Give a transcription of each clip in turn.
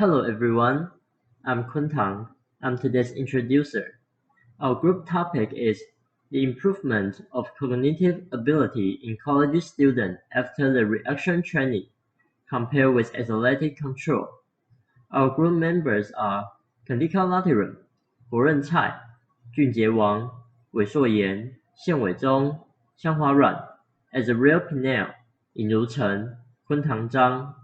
Hello everyone, I'm Kuntang. I'm today's introducer. Our group topic is the improvement of cognitive ability in college students after the reaction training compared with athletic control. Our group members are Kandika Latiram, 胡润蔡、俊杰王、韦硕妍、宪伟忠、香华软、Azriel Pinel, 尹如成、昆堂章.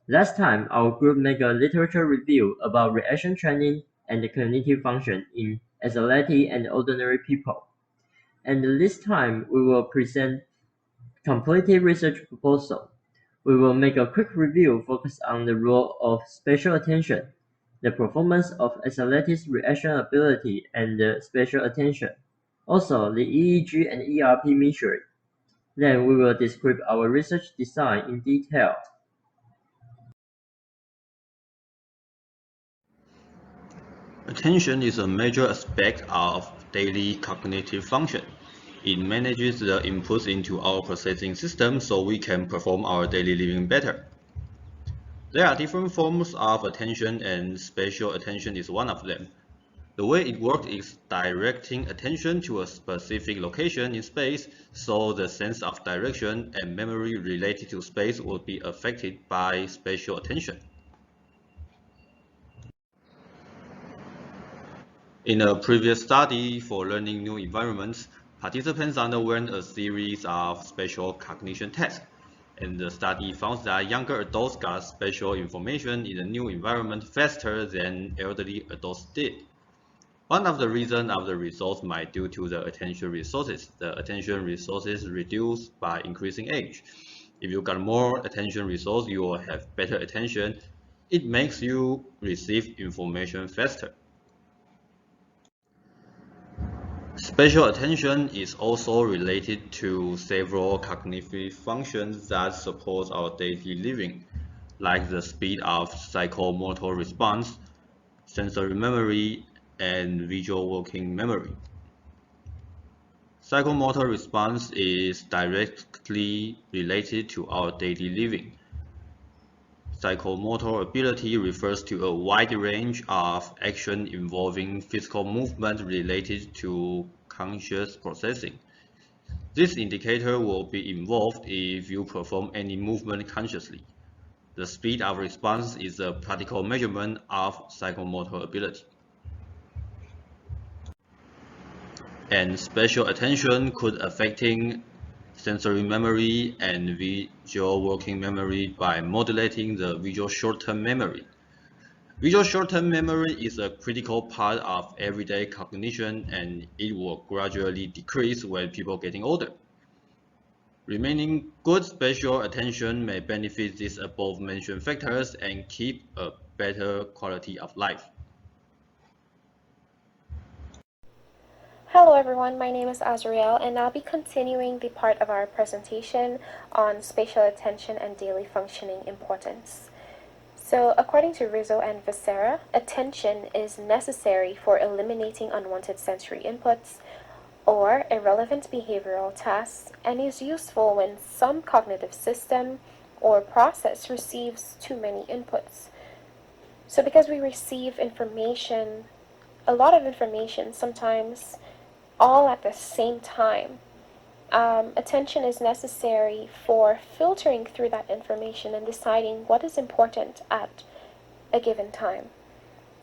Last time, our group made a literature review about reaction training and the cognitive function in athletic and ordinary people. And this time, we will present completed research proposal. We will make a quick review focused on the role of spatial attention, the performance of athletics reaction ability and the spatial attention, also the EEG and ERP measuring. Then we will describe our research design in detail. Attention is a major aspect of daily cognitive function. It manages the inputs into our processing system so we can perform our daily living better. There are different forms of attention, and spatial attention is one of them. The way it works is directing attention to a specific location in space, so the sense of direction and memory related to space will be affected by spatial attention. In a previous study for learning new environments, participants underwent a series of spatial cognition tests, and the study found that younger adults got spatial information in a new environment faster than elderly adults did. One of the reasons of the results might due to the attention resources. The attention resources reduce by increasing age. If you got more attention resource, you will have better attention. It makes you receive information faster. Spatial attention is also related to several cognitive functions that support our daily living, like the speed of psychomotor response, sensory memory, and visual working memory. Psychomotor response is directly related to our daily living. Psychomotor ability refers to a wide range of action involving physical movement related to conscious processing. This indicator will be involved if you perform any movement consciously. The speed of response is a practical measurement of psychomotor ability. And spatial attention could affecting sensory memory and visual working memory by modulating the visual short-term memory. Visual short-term memory is a critical part of everyday cognition, and it will gradually decrease when people getting older. Remaining good spatial attention may benefit these above-mentioned factors and keep a better quality of life. Hello everyone, my name is Azriel and I'll be continuing the part of our presentation on spatial attention and daily functioning importance. So according to Rizzo and Becerra, attention is necessary for eliminating unwanted sensory inputs or irrelevant behavioral tasks and is useful when some cognitive system or process receives too many inputs. So because we receive information, a lot of information sometimes all at the same time, attention is necessary for filtering through that information and deciding what is important at a given time.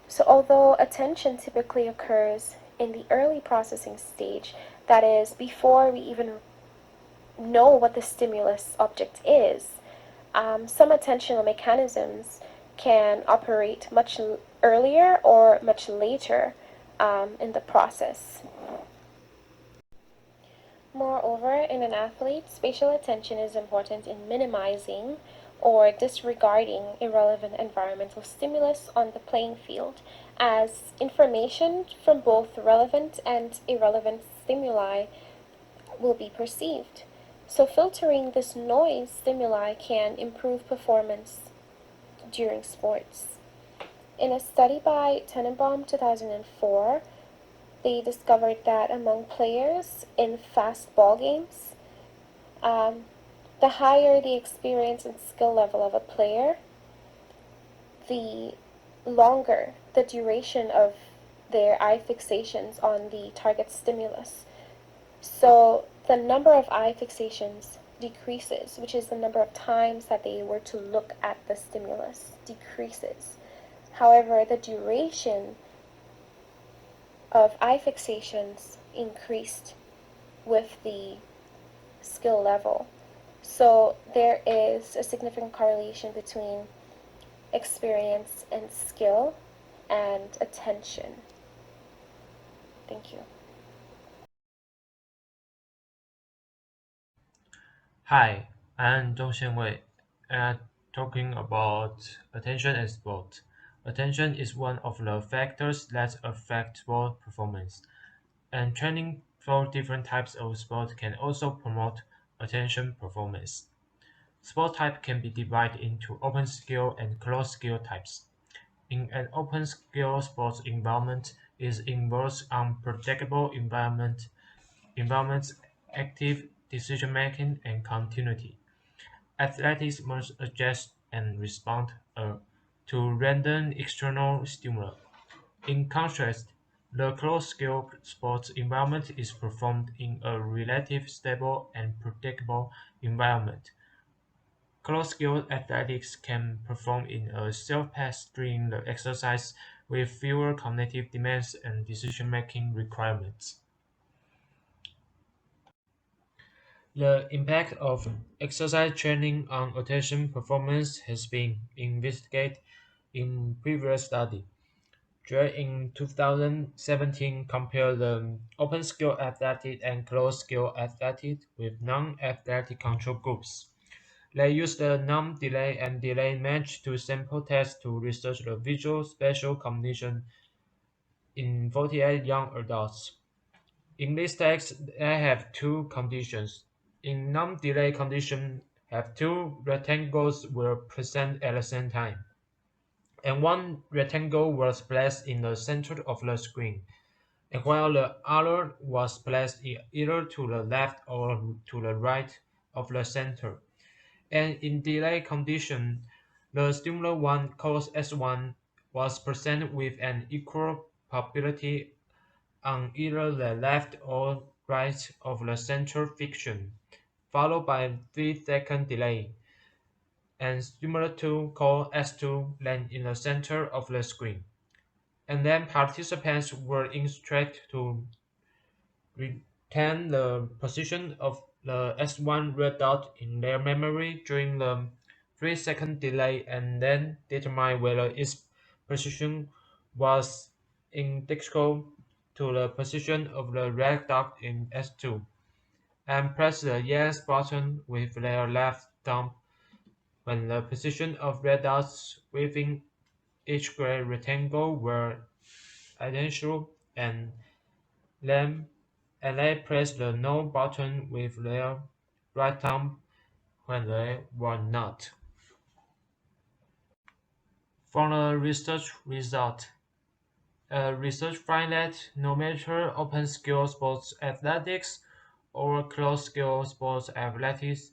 So although attention typically occurs in the early processing stage, that is, before we even know what the stimulus object is, some attentional mechanisms can operate much earlier or much later in the process. Moreover, in an athlete, spatial attention is important in minimizing or disregarding irrelevant environmental stimulus on the playing field, as information from both relevant and irrelevant stimuli will be perceived. So filtering this noise stimuli can improve performance during sports. In a study by Tenenbaum 2004, they discovered that among players in fast ball games, the higher the experience and skill level of a player, the longer the duration of their eye fixations on the target stimulus. So the number of eye fixations decreases, which is the number of times that they were to look at the stimulus decreases. However, the duration of eye fixations increased with the skill level. So there is a significant correlation between experience and skill and attention. Thank you. Hi, I'm Zhong Xianwei, and I'm talking about attention and sport. Attention is one of the factors that affect sport performance, and training for different types of sport can also promote attention performance. Sport type can be divided into open skill and closed skill types. In an open skill sports environment, it involves unpredictable environments, active decision making, and continuity. Athletes must adjust and respond to random external stimuli. In contrast, the closed-scale sports environment is performed in a relatively stable and predictable environment. Closed-scale athletics can perform in a self-pace during the exercise with fewer cognitive demands and decision-making requirements. The impact of exercise training on attention performance has been investigated in previous study. Dre in 2017 compared the open-skill athlete and closed-skill athlete with non-athletic control groups. They used the non-delay and delay match to sample test to research the visual spatial cognition in 48 young adults. In this text, I have two conditions. In non-delay condition, have two rectangles were present at the same time, and one rectangle was placed in the center of the screen, and while the other was placed either to the left or to the right of the center. And in delay condition, the stimulus 1 cos S1 was present with an equal probability on either the left or right of the central fiction, followed by a 3-second delay, and stimulus 2 called S2 land in the center of the screen. And then participants were instructed to retain the position of the S1 red dot in their memory during the 3-second delay and then determine whether its position was identical to the position of the red dot in S2, and press the Yes button with their left thumb when the position of red dots within each gray rectangle were identical, and then they press the No button with their right thumb when they were not. From the research result, research find that no matter open-skill sports athletics or closed-skill sports athletics,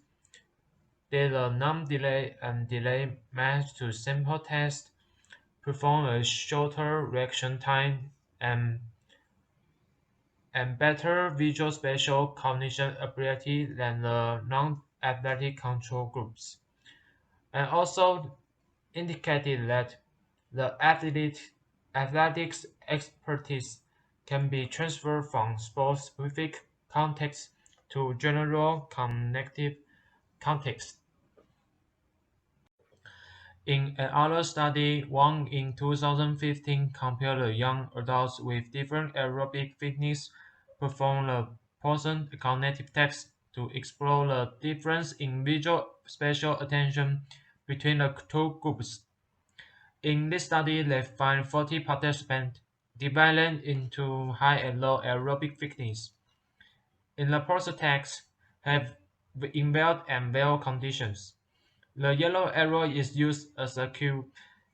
did a non-delay and delay match to sample test, perform a shorter reaction time, and better visual spatial cognition ability than the non-athletic control groups, and also indicated that the athletics expertise can be transferred from sport-specific contexts to general cognitive contexts. In another study, one in 2015 compared the young adults with different aerobic fitness, performed a person cognitive test to explore the difference in visual spatial attention between the two groups. In this study, they found 40 participants divided into high and low aerobic fitness. In the pulse text, have in well and well conditions. The yellow arrow is used as a cue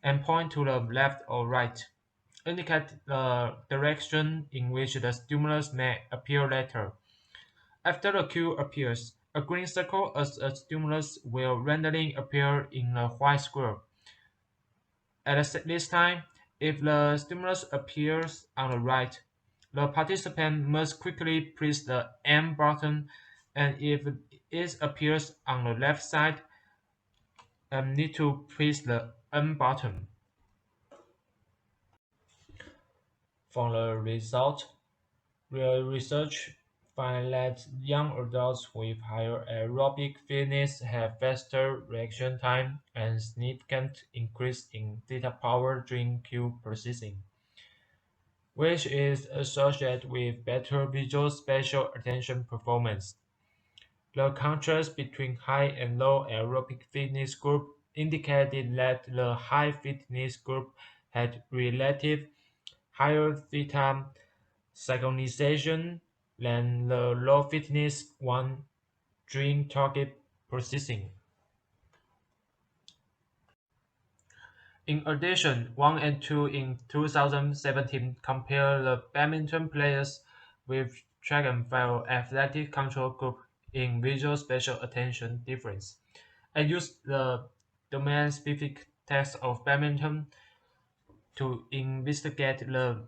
and point to the left or right, indicate the direction in which the stimulus may appear later. After the cue appears, a green circle as a stimulus will randomly appear in a white square. At this time, if the stimulus appears on the right, the participant must quickly press the M button, and if it appears on the left side, need to press the N button. From the result, real research find that young adults with higher aerobic fitness have faster reaction time and significant increase in data power during cue processing, which is associated with better visual spatial attention performance. The contrast between high and low aerobic fitness group indicated that the high fitness group had relative higher theta synchronization than the low fitness one during target processing. In addition, 1 and 2 in 2017 compare the badminton players with track and field athletic control group in visual spatial attention difference, and used the domain-specific test of badminton to investigate the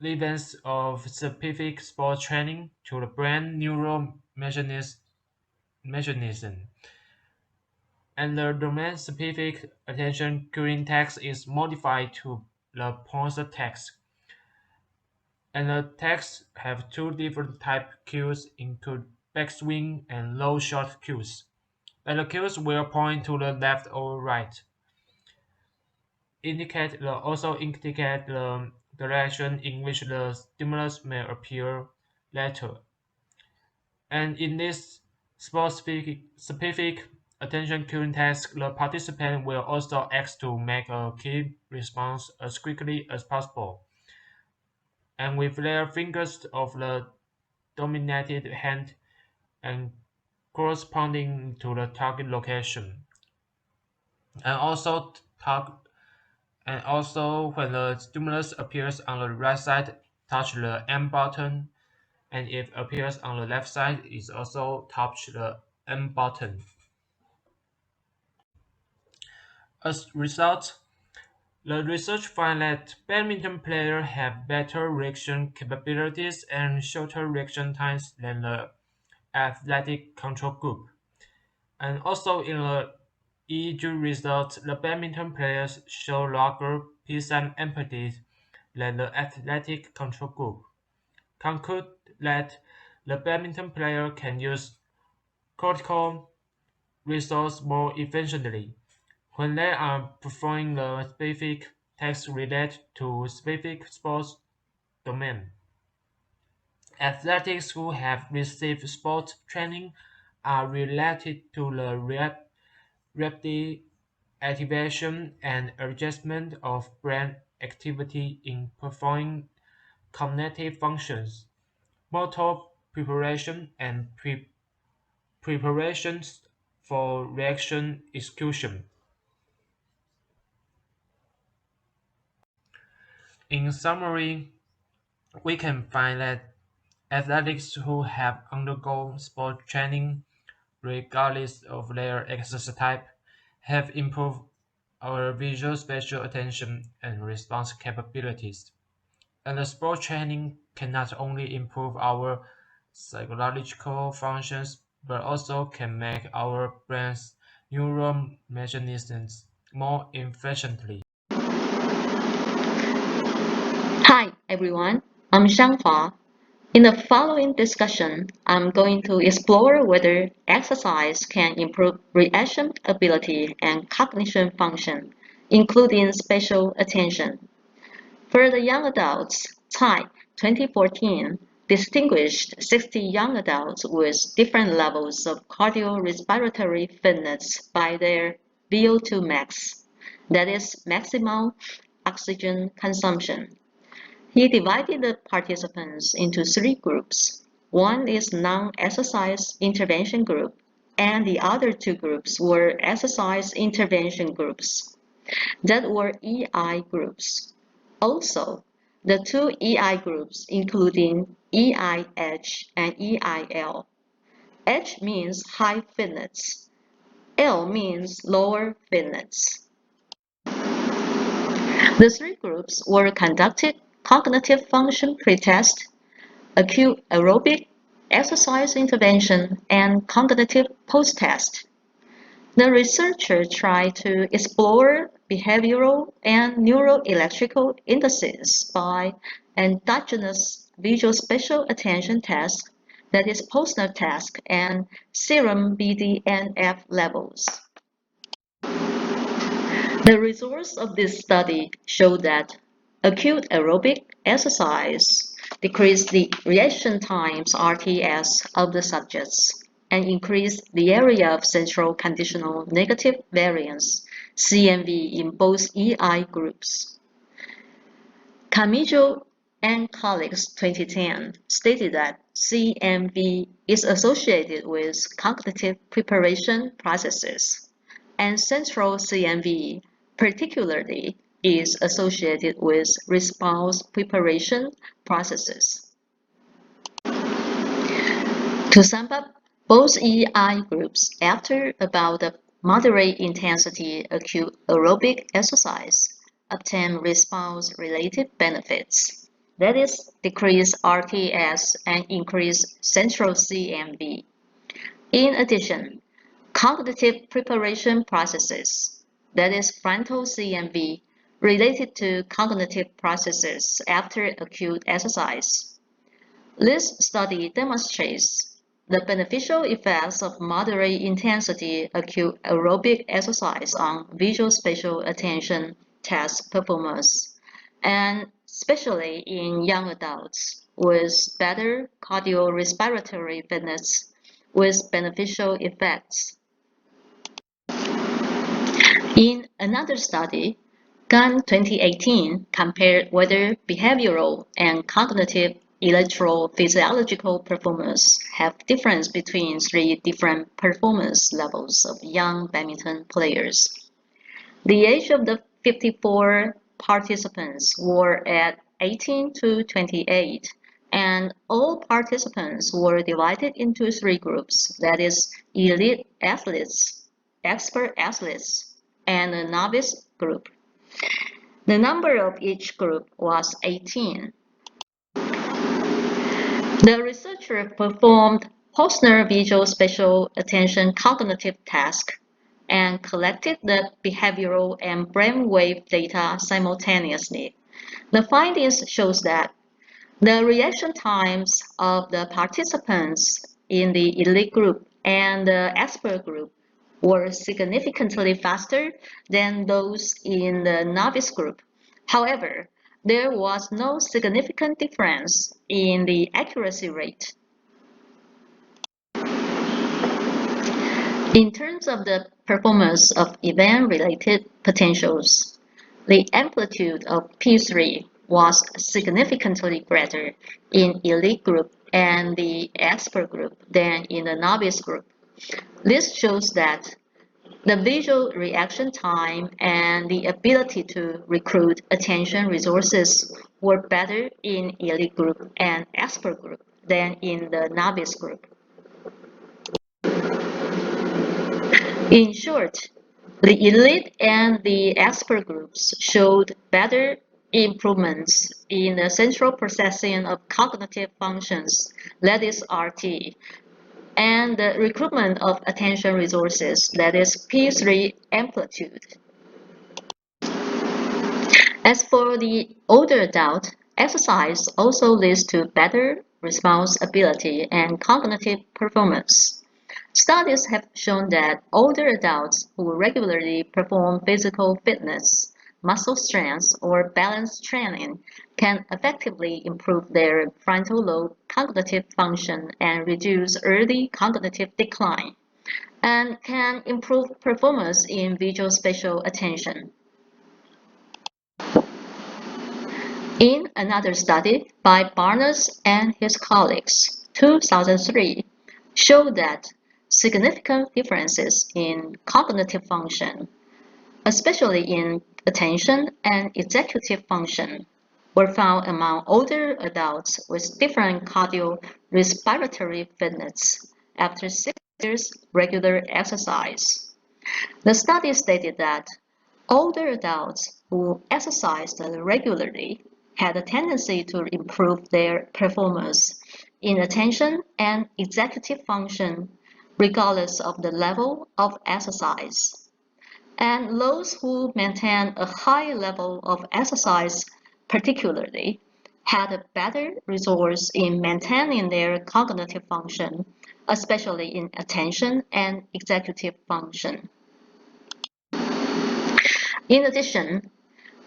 relevance of specific sport training to the brain neural mechanism. And the domain-specific attention cueing text is modified to the pointer text. And the texts have two different type cues, include backswing and low shot cues. And the cues will point to the left or right. Also indicate the direction in which the stimulus may appear later. And in this specific attention cueing task, the participant will also ask to make a key response as quickly as possible, and with their fingers of the dominated hand and corresponding to the target location. And also when the stimulus appears on the right side, touch the M button, and if appears on the left side, is also touch the M button. As a result, the research found that badminton players have better reaction capabilities and shorter reaction times than the athletic control group. And also in the EEG result, the badminton players show longer PSAM amplitude than the athletic control group. Conclude that the badminton player can use cortical resource more efficiently when they are performing the specific tasks related to specific sports domain. Athletics who have received sport training are related to the rapid activation and adjustment of brain activity in performing cognitive functions, motor preparation, and preparations for reaction execution. In summary, we can find that athletes who have undergone sport training, regardless of their exercise type, have improved our visual spatial attention and response capabilities. And the sport training can not only improve our psychological functions, but also can make our brain's neural mechanisms more efficiently. Hi everyone, I'm Xianghua. In the following discussion, I'm going to explore whether exercise can improve reaction ability and cognition function, including spatial attention. For the young adults, Tsai 2014 distinguished 60 young adults with different levels of cardiorespiratory fitness by their VO2 max, that is, maximum oxygen consumption. He divided the participants into three groups. One is non-exercise intervention group, and the other two groups were exercise intervention groups that were EI groups. Also, the two EI groups including EIH and EIL. H means high fitness, L means lower fitness. The three groups were conducted cognitive function pretest, acute aerobic exercise intervention, and cognitive post-test. The researcher tried to explore behavioral and neuroelectrical indices by endogenous visual spatial attention task, that is Posner task, and serum BDNF levels. The results of this study showed that acute aerobic exercise decreased the reaction times RTS of the subjects and increased the area of central conditional negative variance CNV in both EI groups. Camijo and colleagues 2010 stated that CNV is associated with cognitive preparation processes, and central CNV particularly is associated with response preparation processes. To sum up, both EI groups, after about a moderate intensity acute aerobic exercise, obtain response-related benefits, that is, decreased RTS and increased central CNV. In addition, cognitive preparation processes, that is frontal CNV, related to cognitive processes after acute exercise. This study demonstrates the beneficial effects of moderate intensity acute aerobic exercise on visual spatial attention task performance, and especially in young adults with better cardiorespiratory fitness with beneficial effects. In another study, Gunn 2018 compared whether behavioral and cognitive electrophysiological performance have difference between three different performance levels of young badminton players. The age of the 54 participants were at 18 to 28, and all participants were divided into three groups, that is, elite athletes, expert athletes, and a novice group. The number of each group was 18. The researcher performed Posner visual spatial attention cognitive task and collected the behavioral and brainwave data simultaneously. The findings shows that the reaction times of the participants in the elite group and the expert group were significantly faster than those in the novice group. However, there was no significant difference in the accuracy rate. In terms of the performance of event-related potentials, the amplitude of P3 was significantly greater in elite group and the expert group than in the novice group. This shows that the visual reaction time and the ability to recruit attention resources were better in elite group and expert group than in the novice group. In short, the elite and the expert groups showed better improvements in the central processing of cognitive functions, that is RT, and the recruitment of attention resources, that is P3 amplitude. As for the older adult, exercise also leads to better response ability and cognitive performance. Studies have shown that older adults who regularly perform physical fitness, muscle strength, or balance training can effectively improve their frontal lobe cognitive function and reduce early cognitive decline, and can improve performance in visual spatial attention. In another study by Barnes and his colleagues, 2003, showed that significant differences in cognitive function, especially in attention and executive function, were found among older adults with different cardiorespiratory fitness after 6 years regular exercise. The study stated that Older adults who exercised regularly had a tendency to improve their performance in attention and executive function, regardless of the level of exercise. And those who maintained a high level of exercise, particularly, had better results in maintaining their cognitive function, especially in attention and executive function. In addition,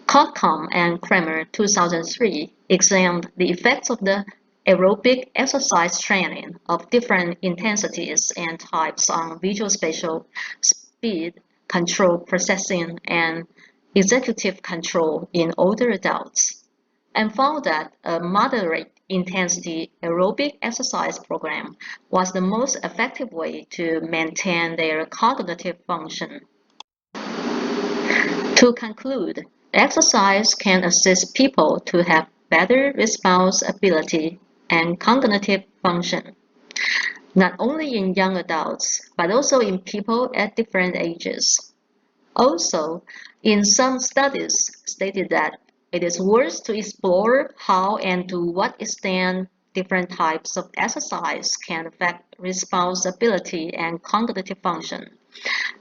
Cotcom and Kramer 2003 examined the effects of the aerobic exercise training of different intensities and types on visual-spatial speed, control processing, and executive control in older adults, and found that a moderate intensity aerobic exercise program was the most effective way to maintain their cognitive function. To conclude, exercise can assist people to have better response ability and cognitive function, not only in young adults, but also in people at different ages. Also, in some studies stated that it is worth to explore how and to what extent different types of exercise can affect response ability and cognitive function.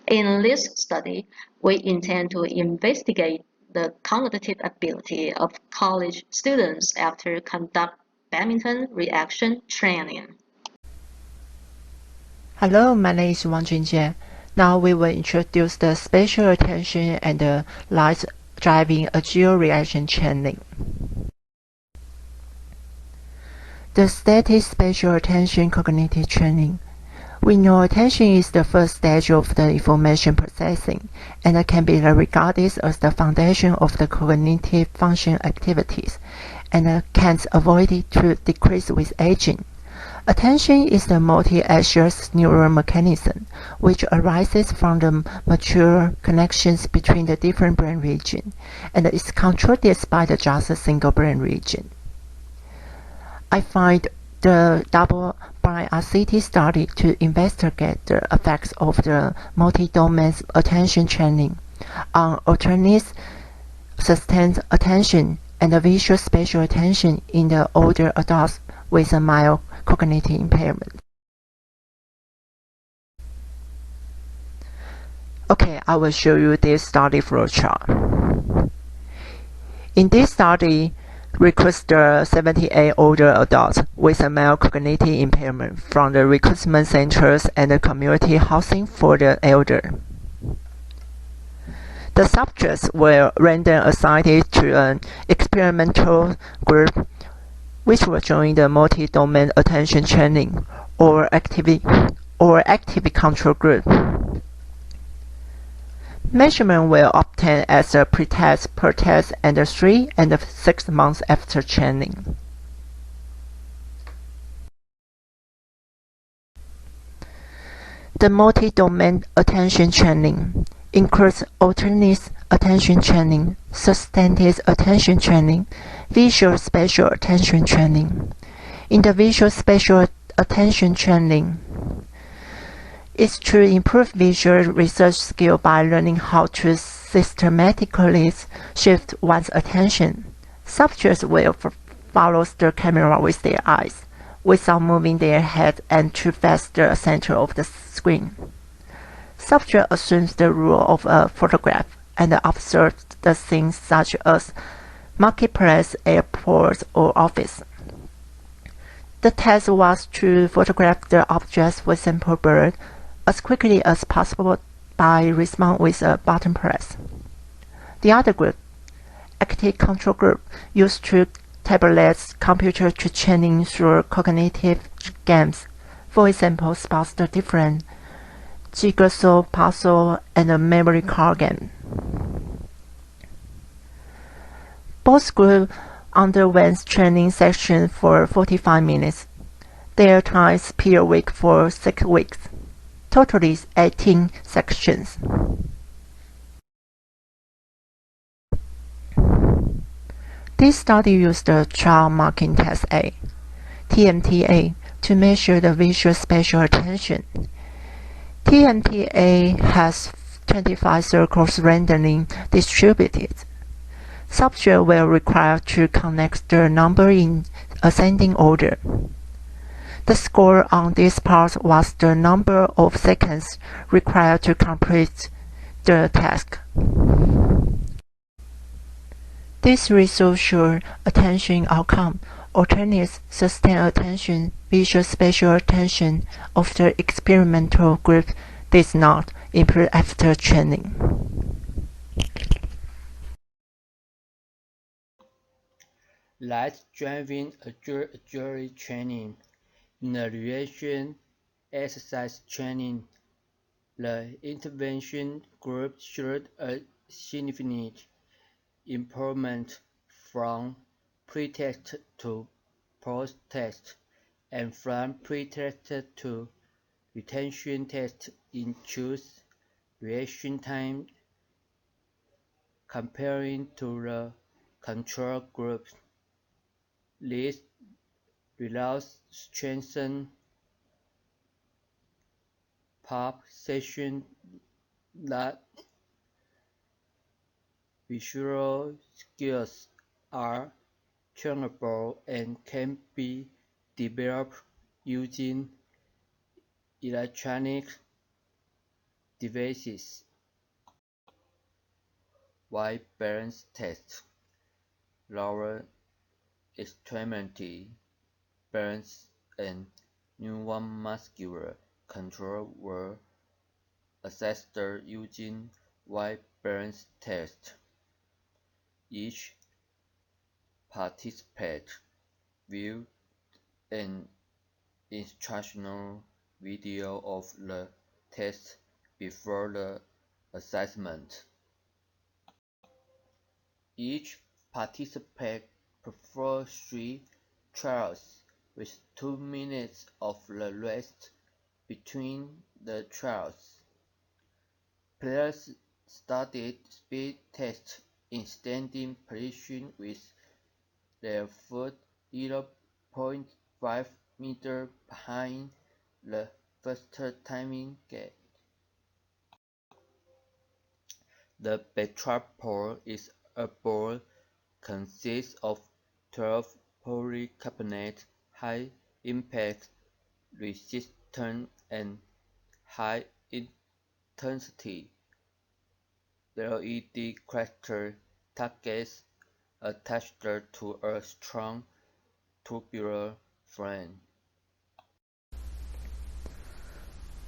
In this study, we intend to investigate the cognitive ability of college students after conduct badminton reaction training. Hello, my name is Wang Junjie. Now we will introduce the spatial attention and the light driving agile reaction training. The static spatial attention cognitive training. We know attention is the first stage of the information processing and can be regarded as the foundation of the cognitive function activities and can't avoid it to decrease with aging. Attention is the multi-axial neural mechanism, which arises from the mature connections between the different brain regions and is controlled by just a single brain region. I find the double-blind RCT study to investigate the effects of the multi-domain attention training on alternate sustained attention and visual spatial attention in the older adults with a mild cognitive impairment. Okay, I will show you this study flowchart. In this study, requested 78 older adults with a mild cognitive impairment from the recruitment centers and the community housing for the elder. The subjects were randomly assigned to an experimental group which will join the multi-domain attention training or active control group. Measurement will obtain as a pretest, per-test, and 3 and 6 months after training. The multi-domain attention training includes alternate attention training, sustained attention training, visual spatial attention training. In the visual spatial attention training, is to improve visual research skill by learning how to systematically shift one's attention. Subjects will follow the camera with their eyes, without moving their head and to face the center of the screen. Subject assumes the role of a photograph and observes the things such as marketplace, airport, or office. The task was to photograph the objects with sample bird as quickly as possible by responding with a button press. The other group, active control group, used two tablets computer to training through cognitive games. For example, spots the different jigsaw puzzle and a memory card game. Both groups underwent training sessions for 45 minutes. Their times per week for 6 weeks. Totally 18 sections. This study used the Child Marking Test A, TMTA, to measure the visual spatial attention. TMTA has 25 circles randomly distributed. Subjects were required to connect the number in ascending order. The score on this part was the number of seconds required to complete the task. This results show attention outcome, alternate sustained attention, visual spatial attention of the experimental group did not improve after training. Light-driven agility training. In the reaction exercise training, the intervention group showed a significant improvement from pre-test to post-test, and from pre-test to retention test in choose reaction time comparing to the control group. These results strengthen perception that visual skills are trainable and can be developed using electronic devices. White balance test. Lower extremity balance and neuromuscular control were assessed using white balance test. Each participant viewed an instructional video of the test before the assessment. Each participant performed 3 trials with 2 minutes of the rest between the trials. Players studied speed tests in standing position with their foot 0.5 meters behind the first timing gate. The backtrack pole is a ball consists of 12 polycarbonate high-impact resistant and high-intensity LED cluster targets attached to a strong tubular frame.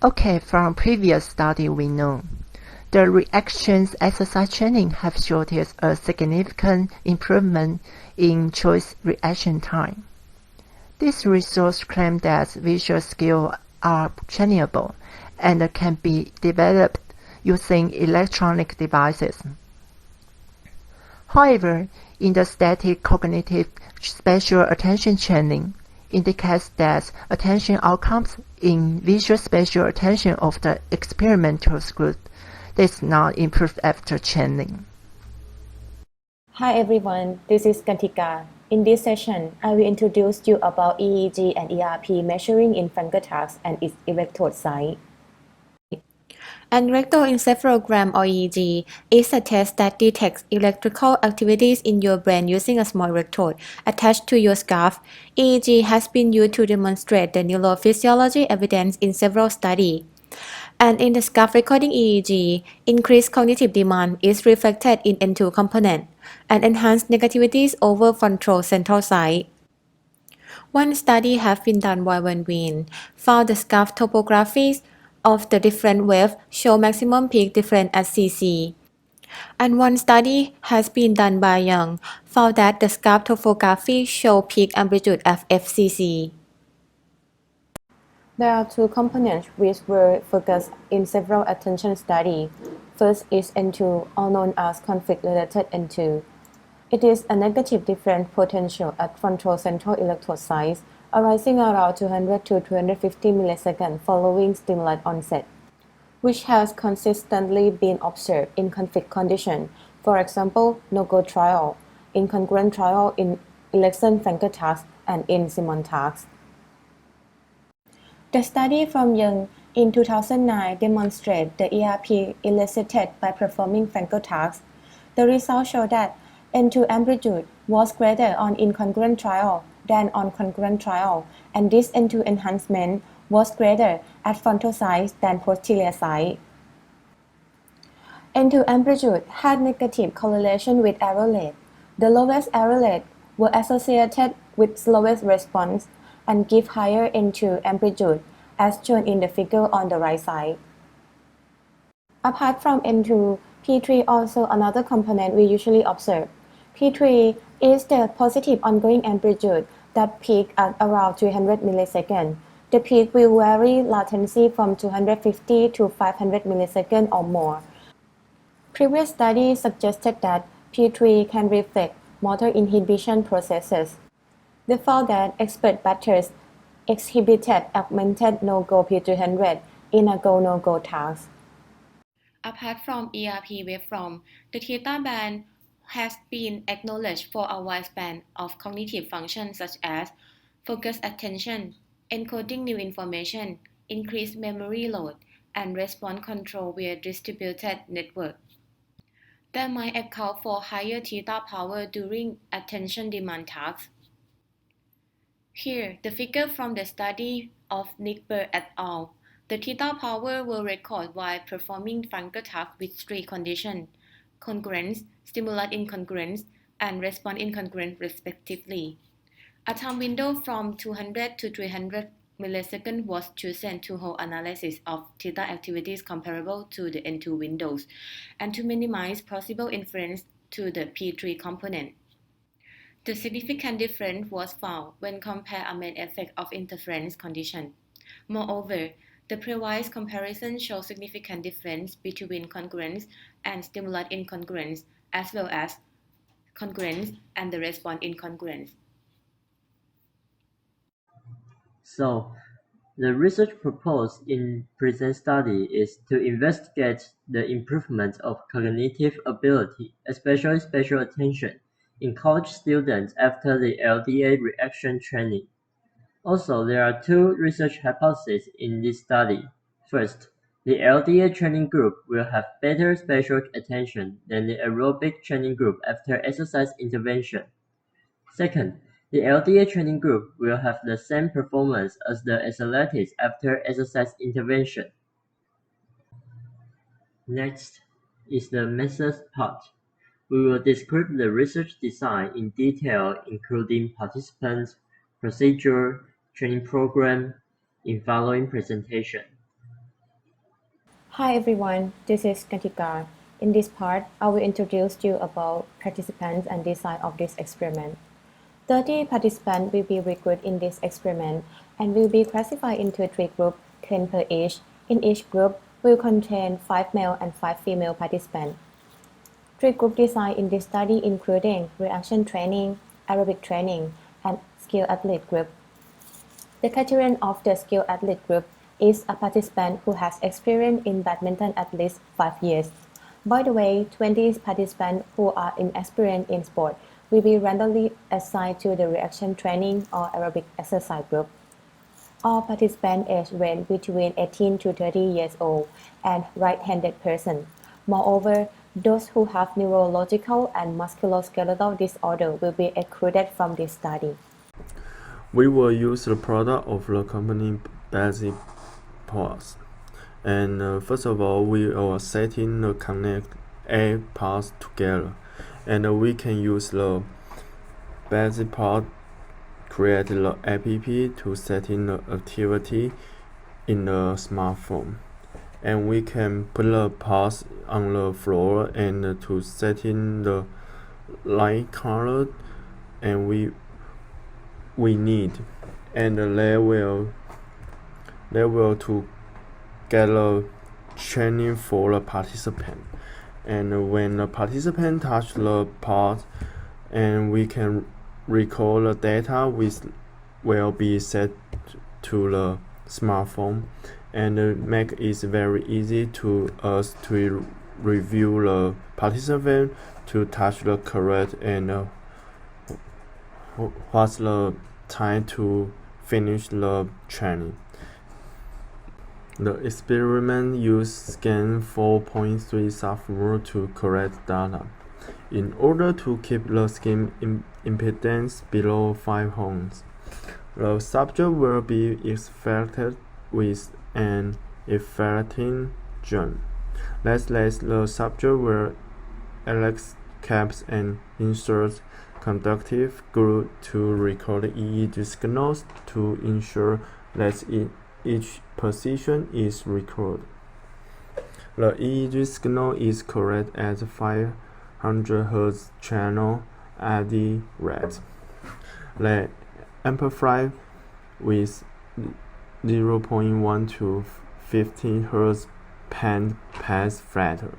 Okay, from previous study we know the reactions exercise training have showed a significant improvement in choice reaction time. These results claim that visual skills are trainable and can be developed using electronic devices. However, in the static cognitive spatial attention training indicates that attention outcomes in visual spatial attention of the experimental group does not improve after training. Hi everyone, this is Kantika. In this session, I will introduce you about EEG and ERP measuring in Funkertask and its electrode site. An electroencephalogram or EEG is a test that detects electrical activities in your brain using a small electrode attached to your scalp. EEG has been used to demonstrate the neurophysiology evidence in several studies. And in the scalp recording EEG, increased cognitive demand is reflected in N2 component and enhanced negativities over frontal central side. One study has been done by Van Veen, found the scalp topographies of the different waves show maximum peak difference at CC. And one study has been done by Young, found that the scalp topography show peak amplitude at FCC. There are 2 components which were focused in several attention studies. First is N2, or known as conflict-related N2. It is a negative difference potential at frontal central electrode sites, arising around 200 to 250 milliseconds following stimuli onset, which has consistently been observed in conflict conditions, for example, no-go trial, incongruent trial in Election-Funkertask, and in Simon task. The study from Young in 2009 demonstrate the ERP elicited by performing Frankel tasks. The results show that N2 amplitude was greater on incongruent trial than on congruent trial, and this N2 enhancement was greater at frontal side than posterior side. N2 amplitude had negative correlation with error rate. The lowest error rate were associated with slowest response and give higher N2 amplitude, as shown in the figure on the right side. Apart from N2, P3 also another component we usually observe. P3 is the positive ongoing amplitude that peak at around 300 milliseconds. The peak will vary latency from 250 to 500 milliseconds or more. Previous studies suggested that P3 can reflect motor inhibition processes. They found that expert batters exhibited augmented no-go P300 in a go-no-go task. Apart from ERP waveform, the theta band has been acknowledged for a wide span of cognitive functions such as focus attention, encoding new information, increased memory load, and response control via distributed network. That might account for higher theta power during attention demand tasks. Here, the figure from the study of Nickberg et al. The theta power will record while performing Frankel tasks with three conditions: congruence, stimulus incongruence, and response incongruence respectively. A time window from 200 to 300 milliseconds was chosen to hold analysis of theta activities comparable to the N2 windows and to minimize possible inference to the P3 component. The significant difference was found when compared a main effect of interference condition. Moreover, the previous comparison showed significant difference between congruence and stimulus incongruence, as well as congruence and the response incongruence. So, the research proposed in present study is to investigate the improvement of cognitive ability, especially spatial attention, in college students after the LDA reaction training. Also, there are two research hypotheses in this study. First, the LDA training group will have better spatial attention than the aerobic training group after exercise intervention. Second, the LDA training group will have the same performance as the athletics after exercise intervention. Next is the methods part. We will describe the research design in detail, including participants, procedure, training program, in following presentation. Hi everyone, this is Kantika. In this part, I will introduce you about participants and design of this experiment. 30 participants will be recruited in this experiment and will be classified into three groups, 10 per each. In each group will contain 5 male and 5 female participants. Three group design in this study including reaction training, aerobic training, and skill athlete group. The criterion of the skill athlete group is a participant who has experience in badminton at least 5 years. By the way, 20 participants who are inexperienced in sport will be randomly assigned to the reaction training or aerobic exercise group. All participants age range between 18 to 30 years old and right-handed person. Moreover, those who have neurological and musculoskeletal disorder will be excluded from this study. We will use the product of the company Basic Parts. And first of all, we are setting the connect A parts together. And we can use the Basic Part create the app to set in the activity in the smartphone. And we can put the parts on the floor and to set in the light color and we need, and they will to get a training for the participant. And when the participant touch the part, and we can record the data which will be set to the smartphone, and make it very easy to us to review the participant to touch the correct and what's the time to finish the training. The experiment used scan 4.3 software to collect data. In order to keep the skin impedance below 5 ohms, the subject will be infected with an infecting germ. Let's let the subject wear Alex caps and insert conductive glue to record EEG signals to ensure that each position is recorded. The EEG signal is correct at 500 Hz channel AD rate. They amplify with 0.1 to 15 Hz band pass filter,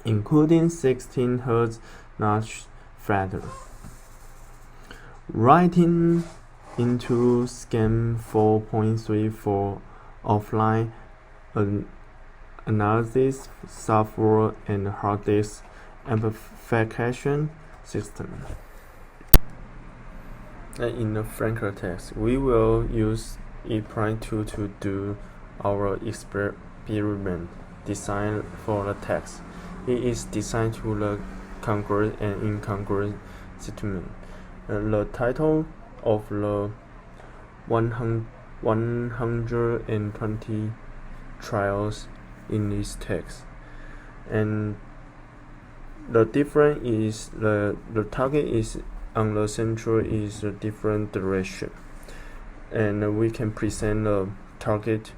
including 16 Hz notch filter. Writing into scan 4.3 for offline analysis software and hard disk amplification system. And in the Franker text, we will use ePrime2 to do our experiment design for the text. It is designed to the congruent and incongruent statement. The title of the 120 trials in this text, and the difference is the target is on the central is a different direction, and we can present the target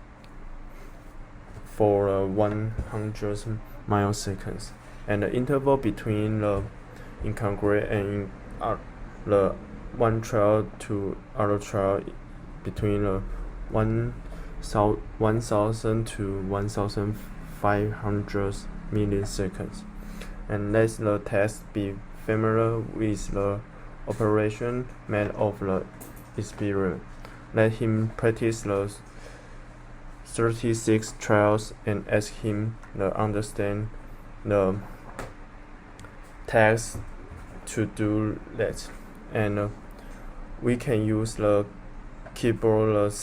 for 100 milliseconds, and the interval between the incongruent and the one trial to other trial between 1000 to 1500 milliseconds, and let the test be familiar with the operation made of the experiment. Let him practice the 36 trials and ask him to understand the text to do that. And we can use the keyboard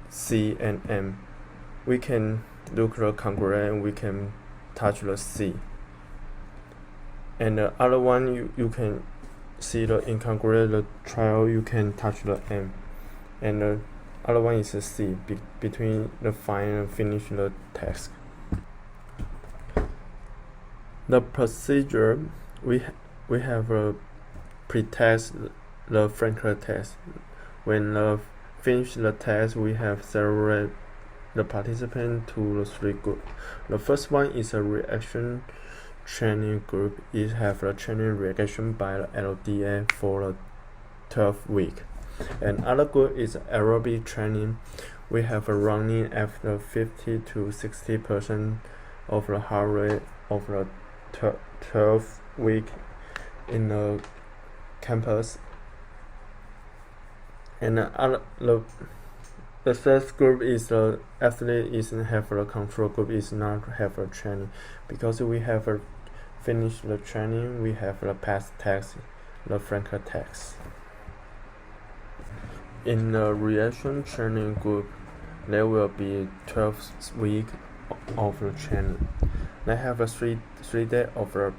C and M. We can look the congruent and we can touch the C. And the other one you can see the incongruent the trial, you can touch the M. And the other one is a C between the find and finish the task. The procedure, we have a pre-test the Franker test. When finish the test, we have separated the participant to the 3 groups. The first one is a reaction training group. It have a training reaction by the LDA for the 12 week. And other group is aerobic training. We have a running after 50 to 60% of the heart rate of the 12 week in the campus. And the first group is the athlete is have a control group is not have a training, because we have finished the training. We have the past test, the Franker test. In the reaction training group, there will be 12 weeks of the training. They have a three days of the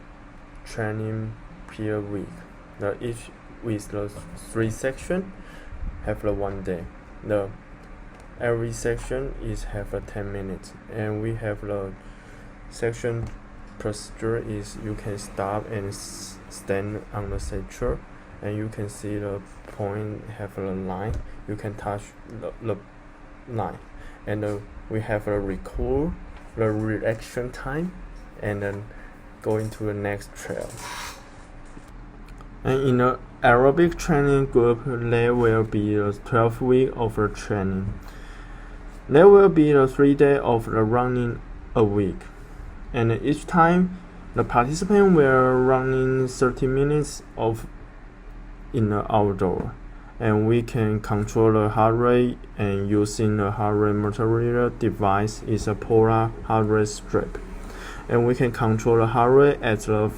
training per week. Each with the 3 sections have the 1 day. Every section is have a 10 minutes, and we have the section procedure is you can stop and stand on the center, and you can see the point have a line. You can touch the line, and we have a record the reaction time, and then going to the next trail. And in the aerobic training group, there will be 12 weeks of the training. There will be 3 days of the running a week, and each time the participant will running 30 minutes in the outdoor, and we can control the heart rate, and using the heart rate monitoring device is a polar heart rate strip, and we can control the heart rate at the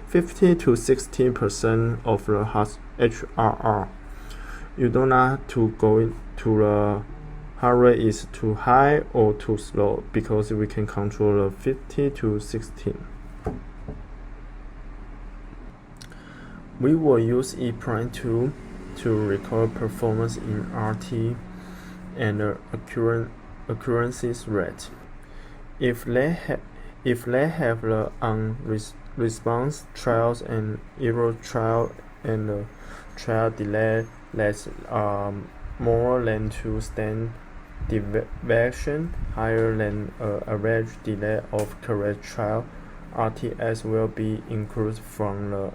50 to 60% of the HRR. You don't have to go to the heart rate is too high or too slow because we can control the 50 to 16. We will use ePrime2 to record performance in RT and accuracy rate. If they have the response trials and error trial and trial delay that's more than 2 standard deviation higher than average delay of correct trial, RTS will be included from the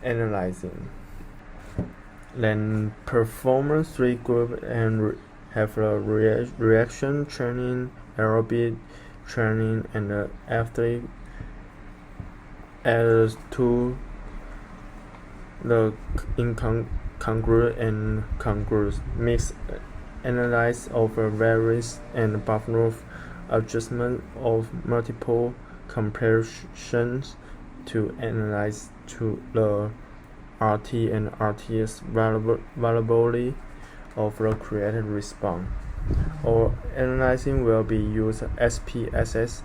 analyzing. Then perform 3 group and have the reaction training, aerobic training, and after as to the incongruent and congruent mix analyze of various and Buffalo adjustment of multiple comparisons to analyze to the RT and RTS variability of the created response. Or analyzing will be used SPSS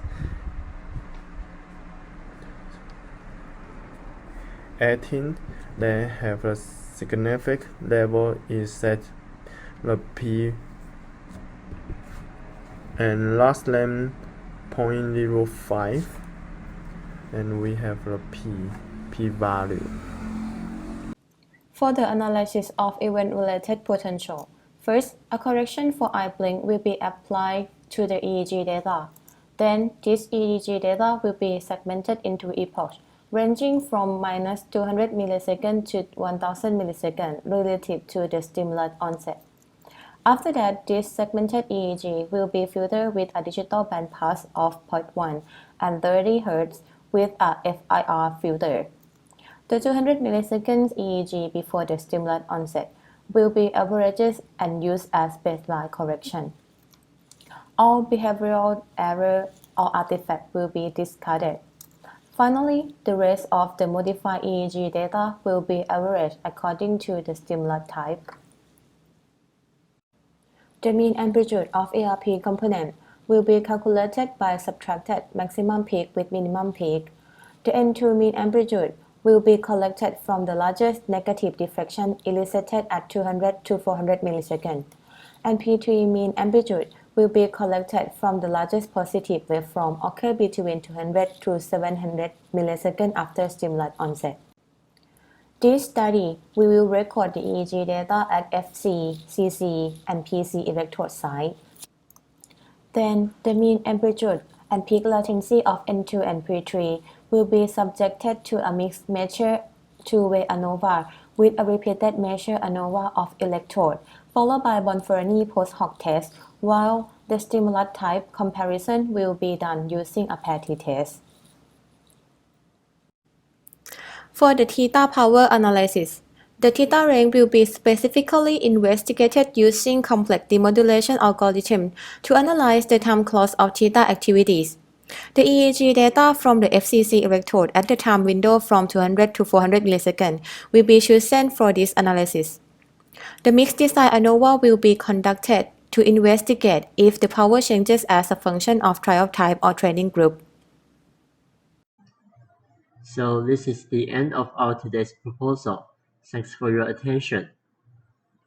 18. They have a significant level is set the P and last name 0.05, and we have the P value. For the analysis of event-related potential, first, a correction for eye blink will be applied to the EEG data. Then, this EEG data will be segmented into epochs, ranging from -200 milliseconds to 1000 milliseconds relative to the stimulus onset. After that, this segmented EEG will be filtered with a digital bandpass of 0.1 and 30 Hz with a FIR filter. The 200 milliseconds EEG before the stimulus onset will be averaged and used as baseline correction. All behavioral error or artifact will be discarded. Finally, the rest of the modified EEG data will be averaged according to the stimulus type. The mean amplitude of ARP component will be calculated by subtracted maximum peak with minimum peak. The N2 mean amplitude will be collected from the largest negative diffraction elicited at 200 to 400 milliseconds, and P3 mean amplitude will be collected from the largest positive waveform occur between 200 to 700 milliseconds after stimulus onset. This study, we will record the EEG data at FC, CC, and PC electrode site. Then, the mean amplitude and peak latency of N2 and P3 will be subjected to a mixed measure two-way ANOVA with a repeated measure ANOVA of electrode, followed by Bonferroni post-hoc test, while the stimulus type comparison will be done using a PATI test. For the theta power analysis, the theta range will be specifically investigated using complex demodulation algorithm to analyze the time course of theta activities. The EEG data from the FCC electrode at the time window from 200 to 400 milliseconds will be chosen for this analysis. The mixed design ANOVA will be conducted to investigate if the power changes as a function of trial type or training group. So this is the end of our today's proposal. Thanks for your attention.